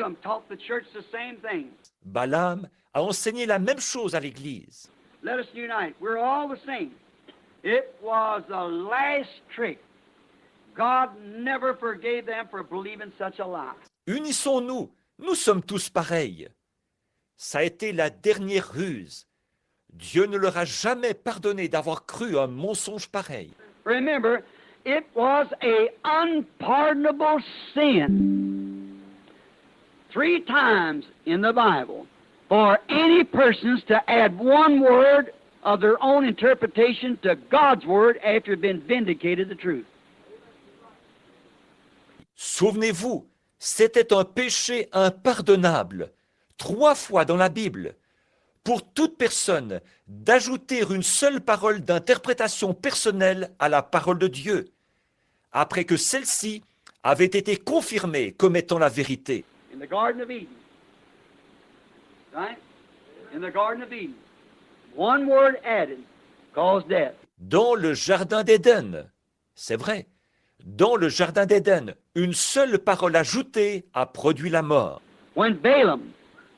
Balaam taught the church the same thing. Balaam a enseigné la même chose à l'Église. Let us unite. We're all the same. It was the last trick. God never forgave them for believing such a lie. Unissons-nous, nous sommes tous pareils. Ça a été la dernière ruse. Dieu ne leur a jamais pardonné d'avoir cru un mensonge pareil. Remember, it was a unpardonable sin 3 times in the Bible for any persons to add one word of their own interpretation to God's word after it had been vindicated the truth. Souvenez-vous, c'était un péché impardonnable, 3 fois dans la Bible, pour toute personne d'ajouter une seule parole d'interprétation personnelle à la parole de Dieu, après que celle-ci avait été confirmée comme étant la vérité. In the Garden of Eden, right? In the Garden of Eden, one word added caused death. Dans le jardin d'Éden, c'est vrai, dans le jardin d'Éden, une seule parole ajoutée a produit la mort. When Balaam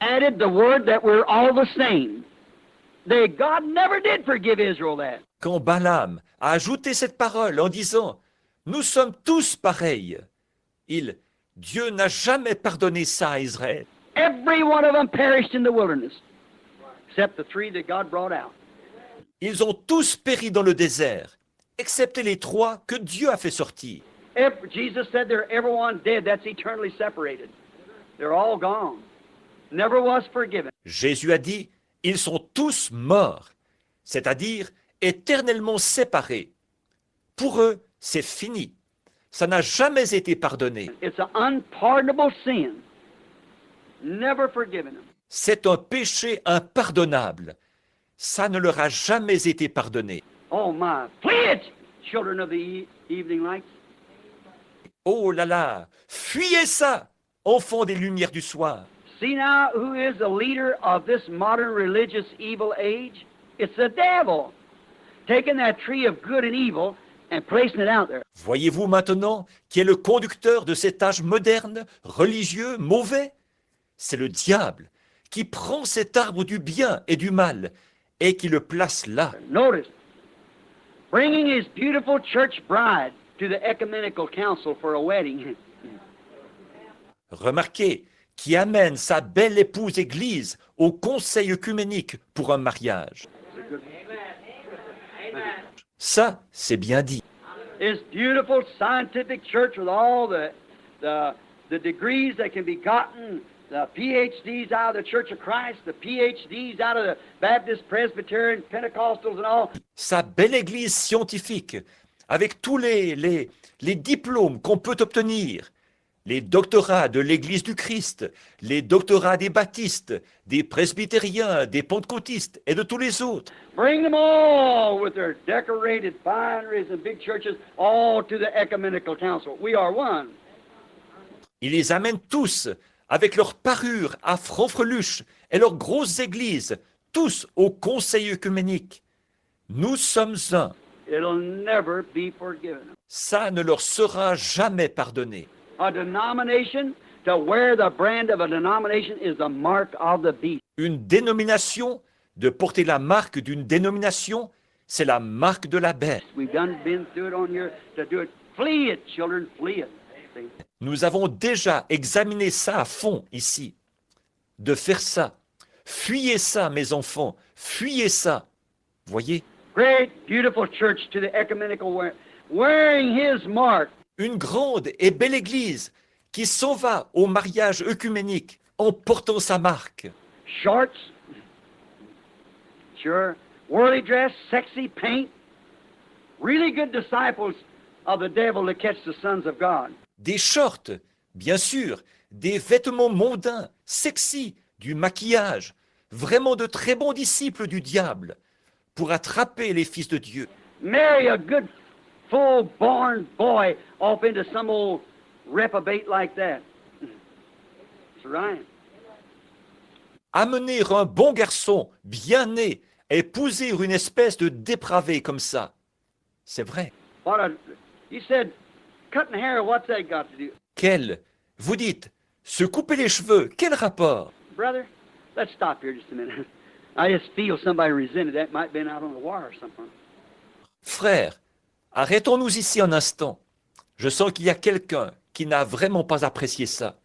added the word that we're all the same, God never did forgive Israel that. Quand Balaam a ajouté cette parole en disant « Nous sommes tous pareils », Dieu n'a jamais pardonné ça à Israël. Every one of them perished in the wilderness, except the 3 that God brought out. Ils ont tous péri dans le désert, excepté les 3 que Dieu a fait sortir. Jesus said they're everyone dead. That's eternally separated. They're all gone. Never was forgiven. Jésus a dit « Ils sont tous morts », c'est-à-dire éternellement séparés. Pour eux, c'est fini. Ça n'a jamais été pardonné. It's an unpardonable sin. Never forgiven them. C'est un péché impardonnable. Ça ne leur a jamais été pardonné. Oh my, flee it, children of the evening lights. Oh là là, fuyez ça, enfants des lumières du soir. See now who is the leader of this modern religious evil age? It's the devil, taking that tree of good and evil and placing it out there. Voyez-vous maintenant qui est le conducteur de cet âge moderne, religieux, mauvais? C'est le diable qui prend cet arbre du bien et du mal et qui le place là. Notice, bringing his beautiful church bride to the ecumenical council for a wedding. Remarquez, qui amène sa belle épouse Église au conseil œcuménique pour un mariage. Ça, c'est bien dit. This beautiful scientific church with all the degrees that can be gotten, the PhDs out of the Church of Christ, the PhDs out of the Baptist, Presbyterian, Pentecostals and all. Sa belle Église scientifique, avec tous les diplômes qu'on peut obtenir, les doctorats de l'Église du Christ, les doctorats des baptistes, des presbytériens, des pentecôtistes et de tous les autres. Bring them all with their decorated fineries and big churches all to the ecumenical council. We are one. Il les amène tous avec leurs parures à franfreluche et leurs grosses églises, tous au conseil œcuménique. Nous sommes un. It'll never be forgiven. Ça ne leur sera jamais pardonné. A denomination, to wear the brand of a denomination is the mark of the beast. Une dénomination, de porter la marque d'une dénomination, c'est la marque de la bête. We've been through it on here to do it. Flee it, children, flee it. See? Nous avons déjà examiné ça à fond ici. De faire ça. Fuyez ça, mes enfants. Fuyez ça. Voyez? Great, beautiful church to the ecumenical wearing his mark. Une grande et belle église qui s'en va au mariage œcuménique en portant sa marque. Shorts, sure, worldly dress, sexy paint, really good disciples of the devil to catch the sons of God. Des shorts, bien sûr, des vêtements mondains, sexy, du maquillage, vraiment de très bons disciples du diable, pour attraper les fils de Dieu. Marry a good, full-born boy off into some old reprobate like that. That's right. Amener un bon garçon, bien né, épouser une espèce de dépravé comme ça. C'est vrai. He said, cutting hair, what's that got to do? Vous dites, Se couper les cheveux, quel rapport? Brother, let's stop here just a minute. I just feel somebody resented that. Might have been out on the wire or something. Frère, arrêtons-nous ici un instant. Je sens qu'il y a quelqu'un qui n'a vraiment pas apprécié ça.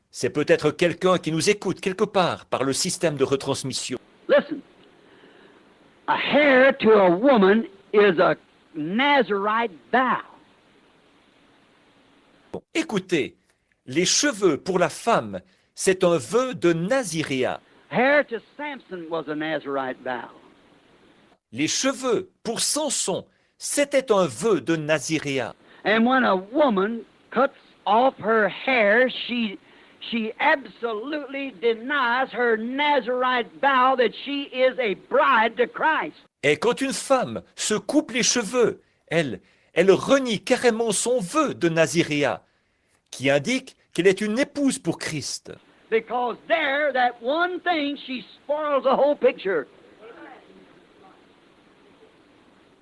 C'est peut-être quelqu'un qui nous écoute quelque part par le système de retransmission. Listen, a hair to a woman is a Nazarite vow. Bon, écoutez, les cheveux pour la femme, c'est un vœu de naziréat. Hair to Samson was a Nazarite vow. Les cheveux pour Samson, c'était un vœu de naziréat. And when a woman cuts off her hair, she absolutely denies her Nazarite vow that she is a bride to Christ. Et quand une femme se coupe les cheveux, elle renie carrément son vœu de naziréat, qui indique qu'elle est une épouse pour Christ. Because there, that one thing, she spoils the whole picture.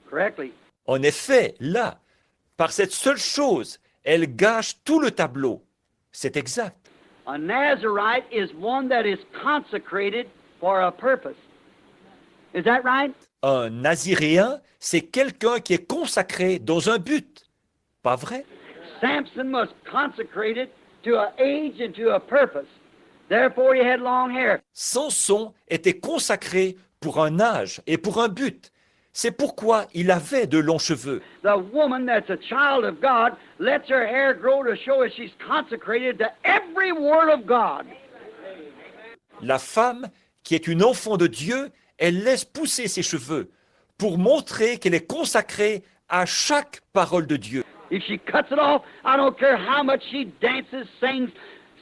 Correctly. En effet, là, par cette seule chose, elle gâche tout le tableau. C'est exact. A Nazarite is one that is consecrated for a purpose. Is that right? Un naziréen, c'est quelqu'un qui est consacré dans un but. Pas vrai? Samson was consecrated to an age and to a purpose. Therefore, he had long hair. Samson était consacré pour un âge et pour un but. C'est pourquoi il avait de longs cheveux. The woman that's a child of God lets her hair grow to show that she's consecrated to every word of God. La femme, qui est une enfant de Dieu, elle laisse pousser ses cheveux pour montrer qu'elle est consacrée à chaque parole de Dieu. If she cuts it off, I don't care how much she dances, sings,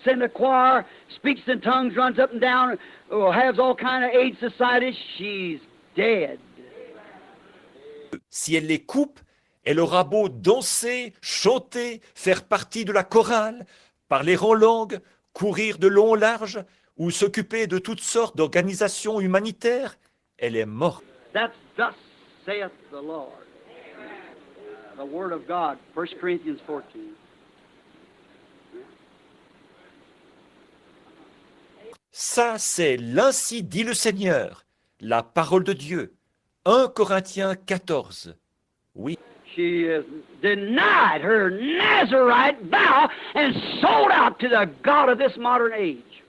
sings a choir, speaks in tongues, runs up and down, or has all kind of aid societies, she's dead. Si elle les coupe, elle aura beau danser, chanter, faire partie de la chorale, parler en langue, courir de long en large ou s'occuper de toutes sortes d'organisations humanitaires, elle est morte. That's thus saith the Lord. The Word of God, 1 Corinthians 14. Ça, c'est l'ainsi dit le Seigneur, la parole de Dieu. 1 Corinthiens 14. Oui. She has denied her Nazarite vow and sold out to the God of this modern age.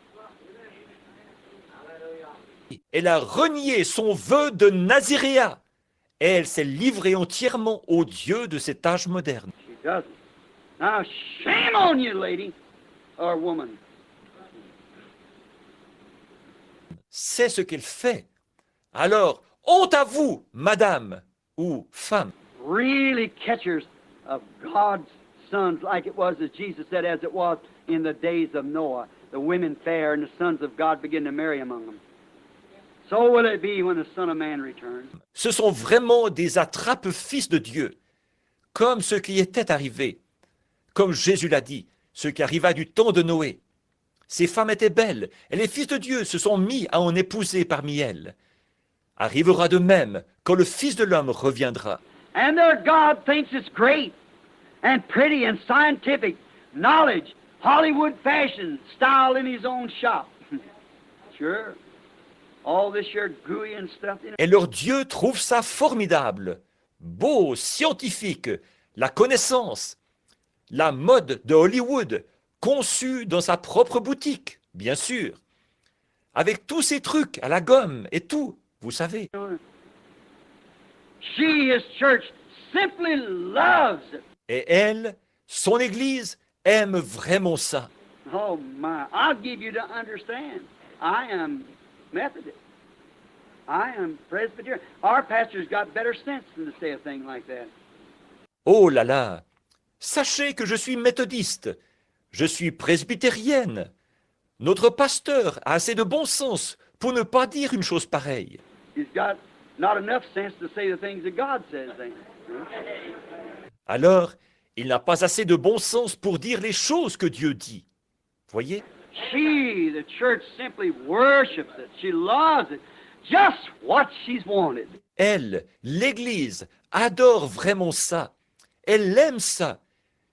Elle a renié son vœu de naziréat. Et elle s'est livrée entièrement au Dieu de cet âge moderne. She doesn't. Now, shame on you, lady or woman. C'est ce qu'elle fait. Alors, honte à vous, madame ou femme. Really catchers of God's sons, like it was, as Jesus said, as it was in the days of Noah. The women fair and the sons of God begin to marry among them. So will it be when the Son of Man returns. Ce sont vraiment des attrape-fils de Dieu, comme ce qui était arrivé. Comme Jésus l'a dit, ce qui arriva du temps de Noé. Ces femmes étaient belles, et les fils de Dieu se sont mis à en épouser parmi elles. Arrivera de même quand le Fils de l'homme reviendra. And their God thinks it's great and pretty and scientific, knowledge, Hollywood fashion, style in his own shop. Sure. All this here gooey and stuff. Et leur Dieu trouve ça formidable, beau, scientifique, la connaissance, la mode de Hollywood, conçue dans sa propre boutique, bien sûr, avec tous ces trucs à la gomme et tout, vous savez. She, his church, simply loves it. Et elle, son Église, aime vraiment ça. Oh my, I'll give you to understand. I am Methodist. I am Presbyterian. Our pastor's got better sense than to say a thing like that. Oh là là, sachez que je suis méthodiste, je suis presbytérienne. Notre pasteur a assez de bon sens pour ne pas dire une chose pareille. He's got not enough sense to say the things that God says. Alors, il n'a pas assez de bon sens pour dire les choses que Dieu dit. Voyez? She, the church, simply worships it. She loves it. Just what she's wanted. Elle, l'Église, adore vraiment ça. Elle aime ça.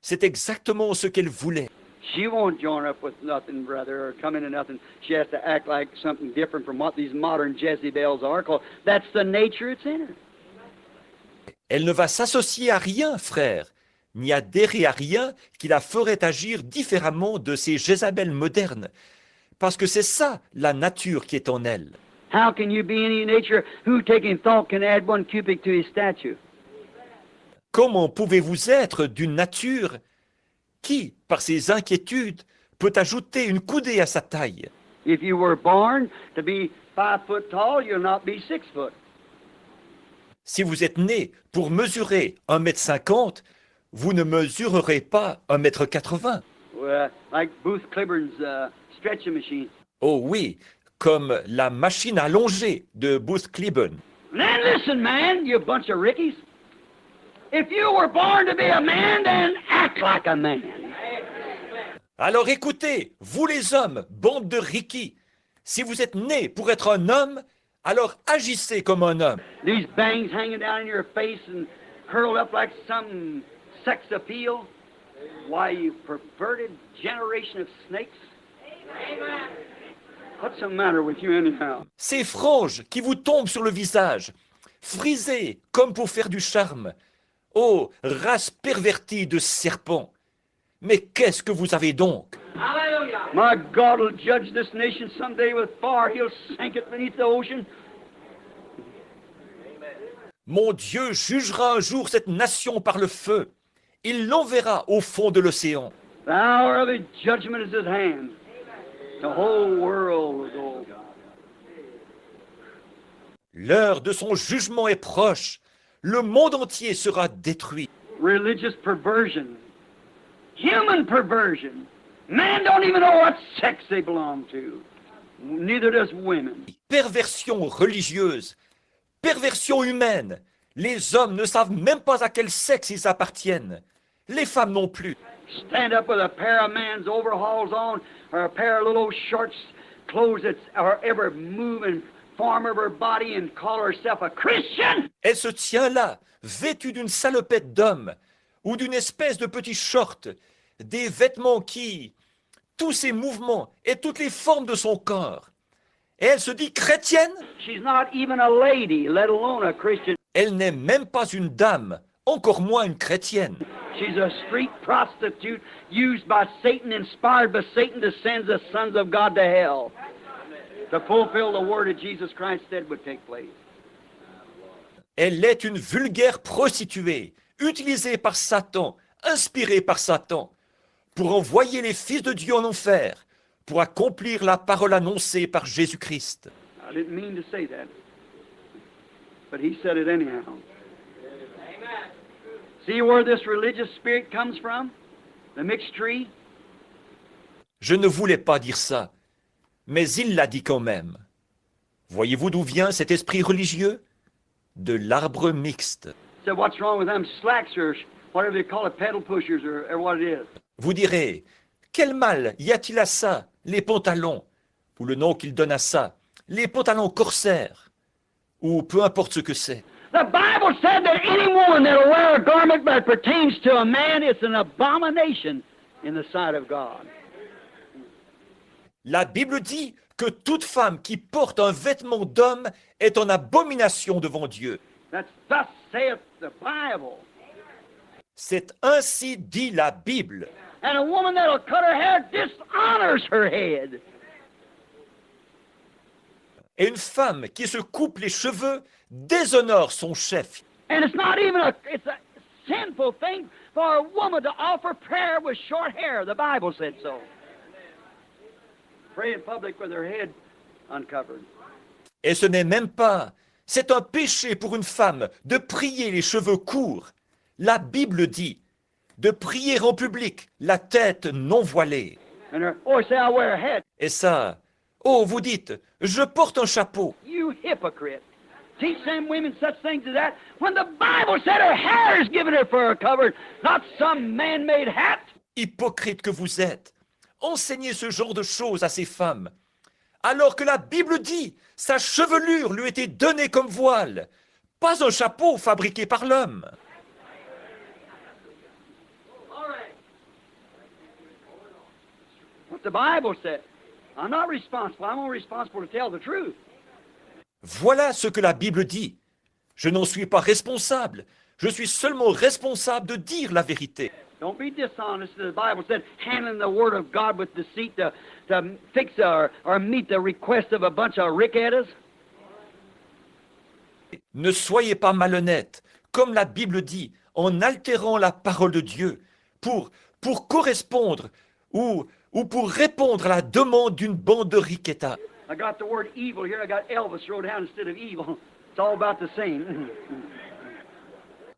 C'est exactement ce qu'elle voulait. She won't join up with nothing, brother, or come into nothing. She has to act like something different from what these modern Jezebels are. 'Cause that's the nature it's in her. Elle ne va s'associer à rien, frère, ni adhérer à rien qui la ferait agir différemment de ces Jézabels modernes, parce que c'est ça la nature qui est en elle. How can you be any nature who, taking thought, can add 1 cubit to his statue? Comment pouvez-vous être d'une nature qui, par ses inquiétudes, peut ajouter une coudée à sa taille? If you were born to be 5 foot tall, you'll not be 6 foot. Si vous êtes né pour mesurer 1,50 m, vous ne mesurerez pas 1,80 m. Like Booth Clibborn's stretching machine. Oh oui, comme la machine allongée de Booth Cliburn. Then listen, man, you bunch of rickies. If you were born to be a man, then act like a man. Alors écoutez, vous les hommes, bande de rickies, si vous êtes nés pour être un homme, alors agissez comme un homme. These bangs hanging down in your face and curled up like some sex appeal. Why, you perverted generation of snakes. What's the matter with you anyhow? Ces franges qui vous tombent sur le visage, frisées comme pour faire du charme. Oh, race pervertie de serpents! Mais qu'est-ce que vous avez donc? My God will judge this nation someday with fire. He'll sink it beneath the ocean. Mon Dieu jugera un jour cette nation par le feu. Il l'enverra au fond de l'océan. The hour of his judgment is at hand. The whole world will go. L'heure de son jugement est proche. Le monde entier sera détruit. Religious perversion. Human perversion. Men don't even know what sex they belong to. Neither does women. Perversion religieuse, perversion humaine. Les hommes ne savent même pas à quel sexe ils appartiennent. Les femmes non plus. Stand up with a pair of man's overalls on, or a pair of little shorts, clothes that are ever moving, form of her body, and call herself a Christian. Elle se tient là, vêtue d'une salopette d'homme, ou d'une espèce de petit short, des vêtements qui, tous ses mouvements et toutes les formes de son corps. Et elle se dit chrétienne. She's not even a lady, let alone a Christian. Elle n'est même pas une dame, encore moins une chrétienne. She's a street prostitute used by Satan, inspired by Satan to send the sons of God to hell, to fulfill the word that Jesus Christ said would take place. Elle est une vulgaire prostituée, utilisée par Satan, inspirée par Satan, pour envoyer les fils de Dieu en enfer, pour accomplir la parole annoncée par Jésus-Christ. I didn't mean to say that, but he said it anyhow. See where this religious spirit comes from? The mixed tree? Je ne voulais pas dire ça, mais il l'a dit quand même. Voyez-vous d'où vient cet esprit religieux? De l'arbre mixte. Said, what's wrong with them slacks or whatever they call it, pedal pushers or what it is? Vous direz, quel mal y a-t-il à ça, les pantalons, ou le nom qu'il donne à ça, les pantalons corsaires, ou peu importe ce que c'est. The Bible said that any woman that will wear a garment that pertains to a man is an abomination in the sight of God. La Bible dit que toute femme qui porte un vêtement d'homme est en abomination devant Dieu. That's thus saith the Bible. C'est ainsi dit la Bible. And a woman that'll cut her hair dishonors her head. Et une femme qui se coupe les cheveux déshonore son chef. And it's not even it's a sinful thing for a woman to offer prayer with short hair. The Bible said so. Pray in public with her head uncovered. Et ce n'est même pas, c'est un péché pour une femme de prier les cheveux courts. La Bible dit de prier en public, la tête non voilée. And her, oh, say I wear a hat. Et ça, oh, vous dites, je porte un chapeau. You hypocrite. Teach them women such things as that when the Bible said her hair is given her for a cover, not some man-made hat. Hypocrite que vous êtes, enseignez ce genre de choses à ces femmes, alors que la Bible dit sa chevelure lui était donnée comme voile, pas un chapeau fabriqué par l'homme. the Bible said. I'm not responsible. I'm only responsible to tell the truth. Voilà ce que la Bible dit. Je n'en suis pas responsable. Je suis seulement responsable de dire la vérité. Don't be dishonest. The Bible said, handling the Word of God with deceit to fix or meet the request of a bunch of rickettas. Ne soyez pas malhonnêtes, comme la Bible dit, en altérant la parole de Dieu pour correspondre ou pour répondre à la demande d'une bande de riquetas. I got the word evil here. I got Elvis wrote down instead of evil. It's all about the same.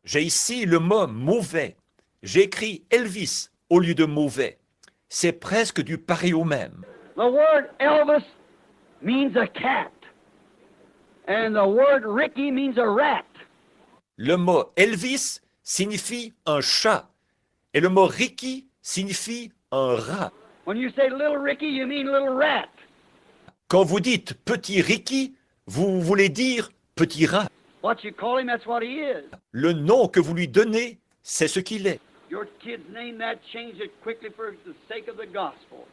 J'ai ici le mot mauvais. J'ai écrit Elvis au lieu de mauvais. C'est presque du pareil au même. The word Elvis means a cat. And the word Ricky means a rat. Le mot Elvis signifie un chat et le mot Ricky signifie un rat. When you say little Ricky, you mean little rat. Quand vous dites petit Ricky, vous voulez dire petit rat. What you call him, that's what he is. Le nom que vous lui donnez, c'est ce qu'il est. Your kid's name that, change it quickly for the sake of the gospel.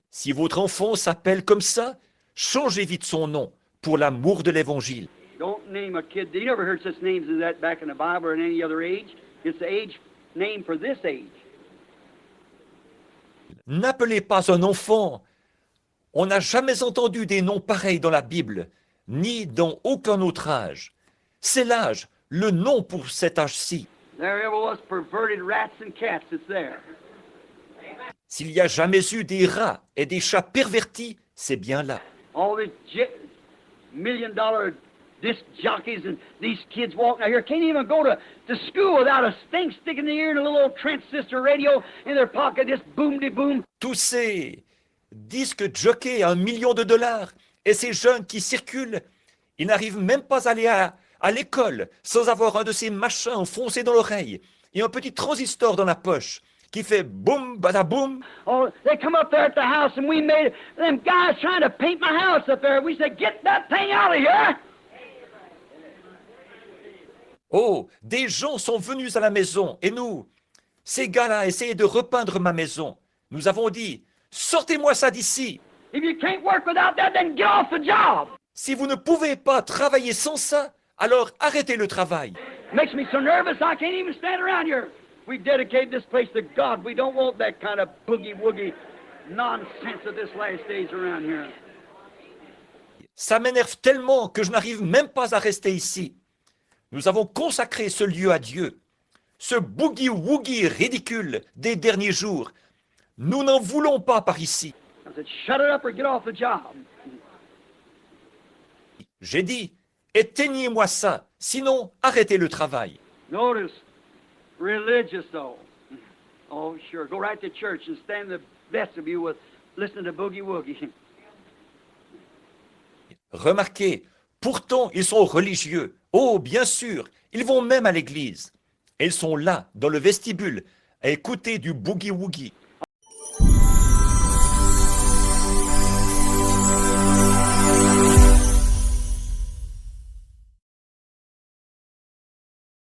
Si votre enfant s'appelle comme ça, changez vite son nom pour l'amour de l'Évangile. Don't name a kid. You never heard such names as that back in the Bible or in any other age. It's the age name for this age. N'appelez pas un enfant. On n'a jamais entendu des noms pareils dans la Bible, ni dans aucun autre âge. C'est l'âge, le nom pour cet âge-ci. There ever was perverted rats and cats, it's there. S'il y a jamais eu des rats et des chats pervertis, c'est bien là. All these $1 million disc jockeys and these kids walking out here can't even go to school without a stink stick in the ear and a little old transistor radio in their pocket, just boom-de-boom. Tous ces disques jockeys à $1 million et ces jeunes qui circulent, ils n'arrivent même pas à aller à l'école sans avoir un de ces machins enfoncés dans l'oreille et un petit transistor dans la poche qui fait boum, badaboum. Oh, they come up there at the house and we made them guys trying to paint my house up there. We said, get that thing out of here. Oh, des gens sont venus à la maison et nous, ces gars-là essayaient de repeindre ma maison. Nous avons dit, sortez-moi ça d'ici. If you can't work without that, then get off the job. Si vous ne pouvez pas travailler sans ça, alors arrêtez le travail. Makes me so nervous I can't even stand around here. We dedicate this place to God. We don't want that kind of boogie-woogie nonsense of this last days around here. Ça m'énerve tellement que je n'arrive même pas à rester ici. Nous avons consacré ce lieu à Dieu. Ce boogie-woogie ridicule des derniers jours, nous n'en voulons pas par ici. I said, shut it up or get off the job. J'ai dit, éteignez-moi ça, sinon arrêtez le travail. Notice, religious though. Oh, sure. Go right to church and stand the best of you with listening to boogie-woogie. Remarquez, pourtant ils sont religieux. Oh, bien sûr, ils vont même à l'église. Et ils sont là, dans le vestibule, à écouter du boogie-woogie.